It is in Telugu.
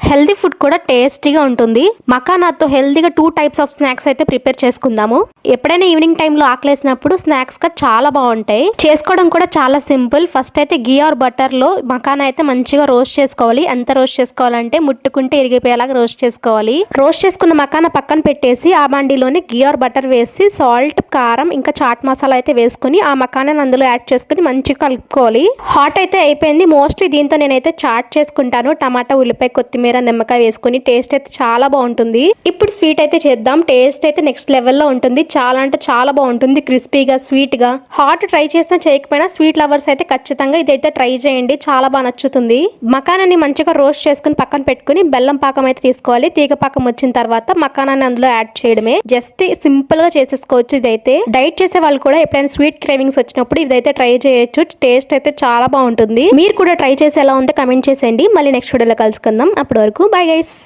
హెల్దీ ఫుడ్ కూడా టేస్టీగా ఉంటుంది. మకానాతో హెల్దీగా 2 టైప్స్ ఆఫ్ స్నాక్స్ అయితే ప్రిపేర్ చేసుకుందాము. ఎప్పుడైనా ఈవినింగ్ టైంలో ఆకలేసినప్పుడు స్నాక్స్ గా చాలా బాగుంటాయి. చేసుకోవడం కూడా చాలా సింపుల్. ఫస్ట్ అయితే గీ ఆర్ బటర్ లో మకానా అయితే మంచిగా రోస్ట్ చేసుకోవాలి. ఎంత రోస్ట్ చేసుకోవాలంటే ముట్టుకుంటే ఇరిగిపోయేలాగా రోస్ట్ చేసుకోవాలి. రోస్ట్ చేసుకున్న మకానా పక్కన పెట్టేసి ఆ బండిలోని గీ ఆర్ బటర్ వేసి సాల్ట్, కారం ఇంకా చాట్ మసాలా అయితే వేసుకుని ఆ మకానాని అందులో యాడ్ చేసుకుని మంచిగా కలుపుకోవాలి. హాట్ అయితే అయిపోయింది. మోస్ట్లీ దీంతో నేనైతే చాట్ చేసుకుంటాను. టమాటా, ఉల్లిపాయ, కొత్తిమీర, నిమ్మకాయ వేసుకుని టేస్ట్ అయితే చాలా బాగుంటుంది. ఇప్పుడు స్వీట్ అయితే చేద్దాం. టేస్ట్ అయితే నెక్స్ట్ లెవెల్లో ఉంటుంది. చాలా అంటే చాలా బాగుంటుంది. క్రిస్పీగా, స్వీట్ గా. హాట్ ట్రై చేసినా చేయకపోయినా స్వీట్ లవర్స్ అయితే ఖచ్చితంగా ఇదైతే ట్రై చేయండి. చాలా బాగా నచ్చుతుంది. మకానాన్ని మంచిగా రోస్ట్ చేసుకుని పక్కన పెట్టుకుని బెల్లం పాకం అయితే తీసుకోవాలి. తీగ పాకం వచ్చిన తర్వాత మకానాన్ని అందులో యాడ్ చేయడమే. జస్ట్ సింపుల్ గా చేసేసుకోవచ్చు. ఇదైతే డైట్ చేసే వాళ్ళు కూడా ఎప్పుడైనా స్వీట్ క్రేవింగ్స్ వచ్చినప్పుడు ఇదైతే ట్రై చేయొచ్చు. టేస్ట్ అయితే చాలా బాగుంటుంది. మీరు కూడా ట్రై చేసి ఎలా ఉందో కమెంట్ చేసేయండి. మళ్ళీ నెక్స్ట్ వీడియోలో కలుసుకుందాం. అప్పటి వరకు బై గైస్.